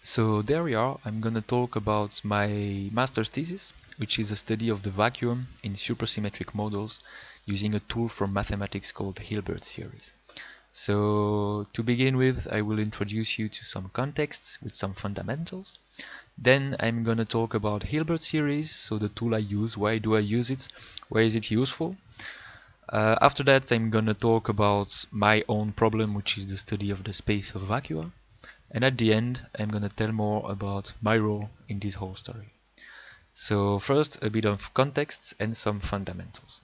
So there we are. I'm gonna talk about my master's thesis, which is a study of the vacuum in supersymmetric models using a tool from mathematics called Hilbert Series. So to begin with, I will introduce you to some contexts with some fundamentals. Then I'm gonna talk about Hilbert Series, so the tool I use, why do I use it, why is it useful. After that, I'm gonna talk about my own problem, which is the study of the space of vacua. And at the end, I'm gonna tell more about my role in this whole story. So first, a bit of context and some fundamentals.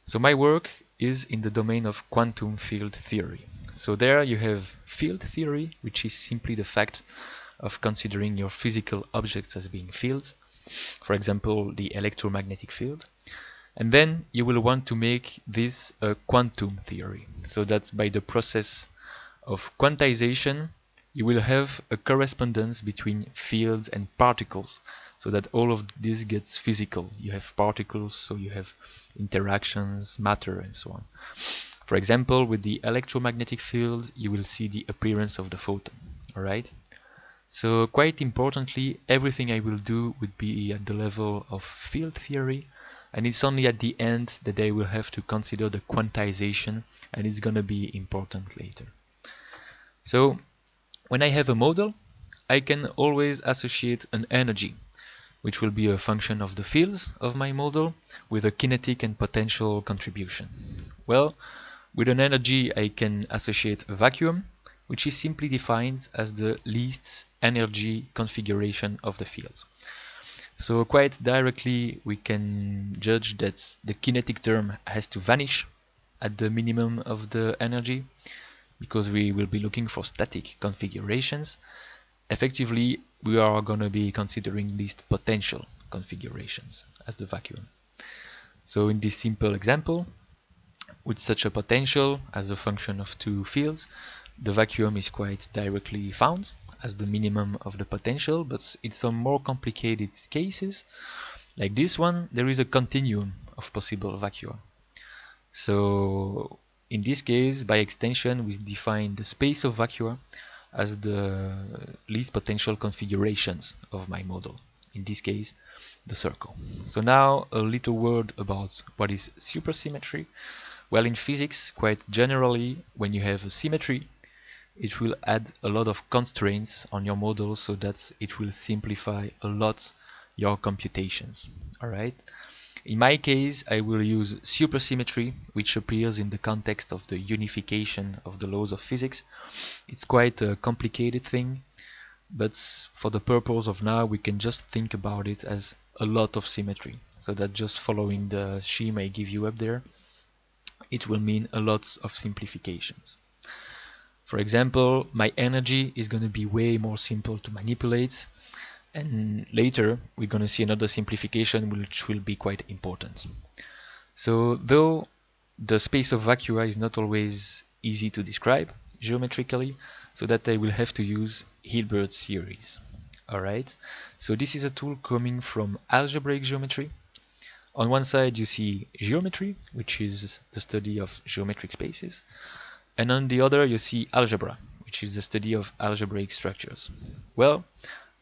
So my work is in the domain of quantum field theory. So there you have field theory, which is simply the fact of considering your physical objects as being fields. For example, the electromagnetic field. And then you will want to make this a quantum theory. So that by the process of quantization, you will have a correspondence between fields and particles, so that all of this gets physical. You have particles, so you have interactions, matter, and so on. For example, with the electromagnetic field, you will see the appearance of the photon. Alright? So quite importantly, everything I will do would be at the level of field theory, and it's only at the end that I will have to consider the quantization, and it's gonna be important later. So when I have a model, I can always associate an energy, which will be a function of the fields of my model, with a kinetic and potential contribution. Well, with an energy I can associate a vacuum, which is simply defined as the least energy configuration of the fields. So quite directly we can judge that the kinetic term has to vanish at the minimum of the energy, because we will be looking for static configurations. Effectively, we are going to be considering least potential configurations as the vacuum. So in this simple example, with such a potential as a function of two fields, the vacuum is quite directly found as the minimum of the potential, but in some more complicated cases, like this one, there is a continuum of possible vacua. So in this case, by extension, we define the space of vacua as the least potential configurations of my model. In this case, the circle. So now a little word about what is supersymmetry. Well, in physics, quite generally, when you have a symmetry, it will add a lot of constraints on your model so that it will simplify a lot your computations. Alright? In my case, I will use supersymmetry, which appears in the context of the unification of the laws of physics. It's quite a complicated thing, but for the purpose of now, we can just think about it as a lot of symmetry. So that just following the scheme I give you up there, it will mean a lot of simplifications. For example, my energy is going to be way more simple to manipulate, and later we're going to see another simplification which will be quite important. So though the space of vacua is not always easy to describe geometrically, so that I will have to use Hilbert Series. Alright, so this is a tool coming from algebraic geometry. On one side you see geometry, which is the study of geometric spaces. And on the other you see algebra, which is the study of algebraic structures. Well,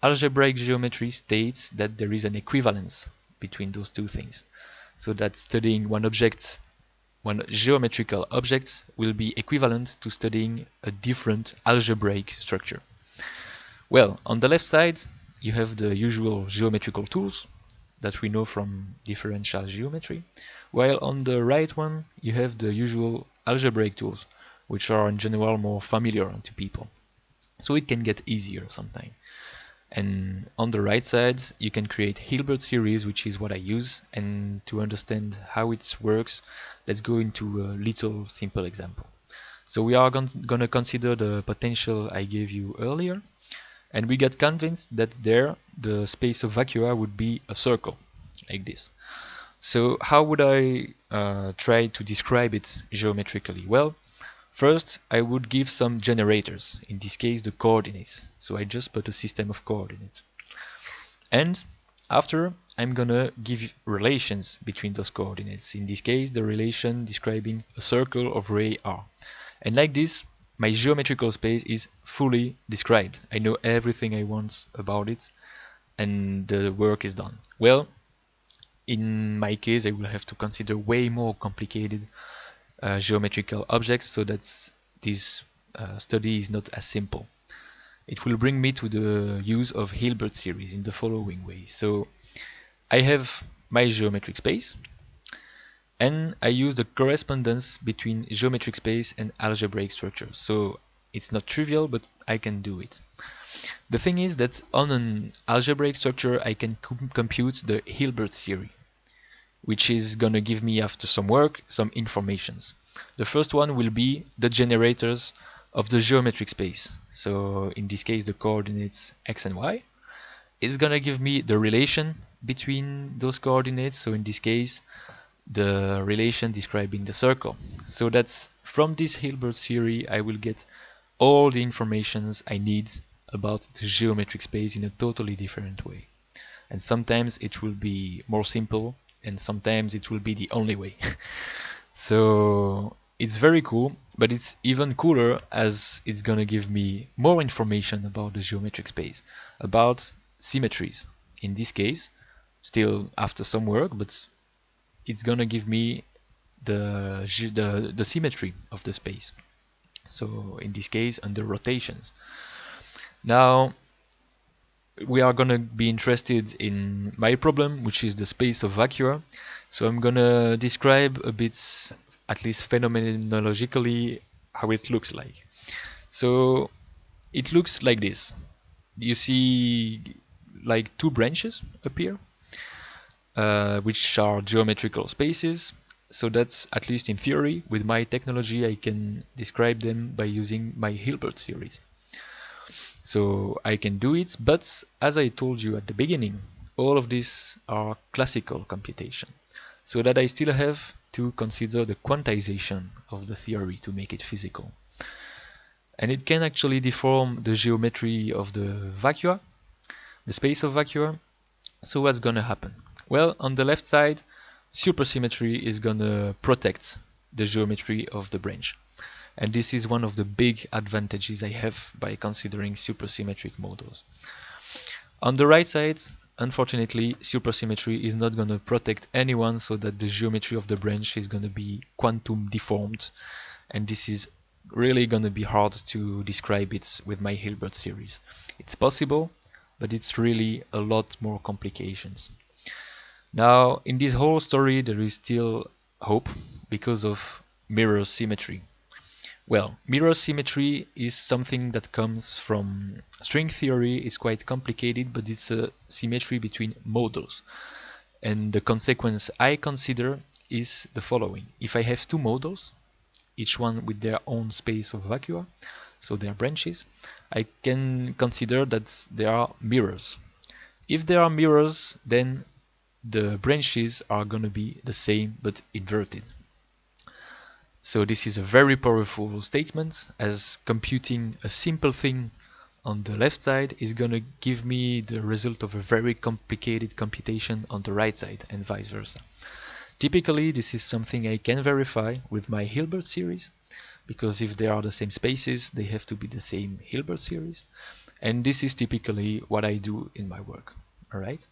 algebraic geometry states that there is an equivalence between those two things. So that studying one geometrical object will be equivalent to studying a different algebraic structure. Well, on the left side you have the usual geometrical tools that we know from differential geometry, while on the right one you have the usual algebraic tools, which are in general more familiar to people. So it can get easier sometimes. And on the right side, you can create Hilbert series, which is what I use. And to understand how it works, let's go into a little simple example. So we are going to consider the potential I gave you earlier. And we get convinced that there, the space of vacua would be a circle, like this. So how would I try to describe it geometrically? Well, first, I would give some generators, in this case the coordinates. So I just put a system of coordinates. And after, I'm gonna give relations between those coordinates. In this case, the relation describing a circle of ray r. And like this, my geometrical space is fully described. I know everything I want about it, and the work is done. Well, in my case, I will have to consider way more complicated geometrical objects, so that this study is not as simple. It will bring me to the use of Hilbert series in the following way. So I have my geometric space, and I use the correspondence between geometric space and algebraic structures. So it's not trivial, but I can do it. The thing is that on an algebraic structure I can compute the Hilbert series, which is gonna give me, after some work, some informations. The first one will be the generators of the geometric space. So in this case the coordinates x and y. It's gonna give me the relation between those coordinates, so in this case the relation describing the circle. So that's from this Hilbert series I will get all the informations I need about the geometric space in a totally different way. And sometimes it will be more simple, and sometimes it will be the only way. So it's very cool, but it's even cooler as it's gonna give me more information about the geometric space, about symmetries. In this case, still after some work, but it's gonna give me the symmetry of the space. So in this case, under rotations. Now we are gonna be interested in my problem, which is the space of vacua. So I'm gonna describe a bit, at least phenomenologically, how it looks like. So it looks like this. You see like two branches appear, which are geometrical spaces. So that's, at least in theory, with my technology I can describe them by using my Hilbert series. So I can do it, but as I told you at the beginning, all of these are classical computation, so that I still have to consider the quantization of the theory to make it physical. And it can actually deform the geometry of the vacua, the space of vacua. So what's gonna happen? Well, on the left side, supersymmetry is gonna protect the geometry of the branch. And this is one of the big advantages I have by considering supersymmetric models. On the right side, unfortunately, supersymmetry is not going to protect anyone, so that the geometry of the branch is going to be quantum deformed. And this is really going to be hard to describe it with my Hilbert series. It's possible, but it's really a lot more complications. Now, in this whole story, there is still hope because of mirror symmetry. Well, mirror symmetry is something that comes from string theory. It's quite complicated, but it's a symmetry between models. And the consequence I consider is the following. If I have two models, each one with their own space of vacua, so their branches, I can consider that they are mirrors. If there are mirrors, then the branches are going to be the same but inverted. So this is a very powerful statement, as computing a simple thing on the left side is going to give me the result of a very complicated computation on the right side, and vice versa. Typically, this is something I can verify with my Hilbert series, because if they are the same spaces, they have to be the same Hilbert series. And this is typically what I do in my work. Alright?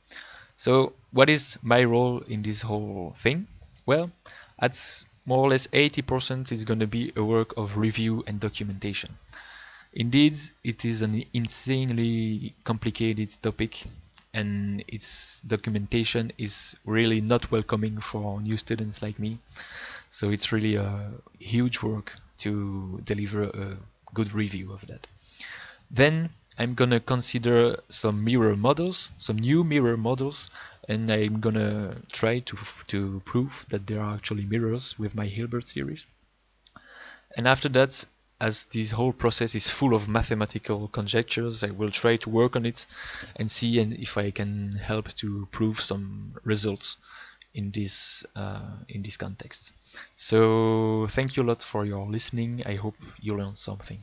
So what is my role in this whole thing? Well, at more or less 80% is going to be a work of review and documentation. Indeed, it is an insanely complicated topic, and its documentation is really not welcoming for new students like me. So it's really a huge work to deliver a good review of that. Then I'm gonna consider some mirror models, some new mirror models, and I'm gonna try to prove that there are actually mirrors with my Hilbert series. And after that, as this whole process is full of mathematical conjectures, I will try to work on it and see if I can help to prove some results in this context. So thank you a lot for your listening. I hope you learned something.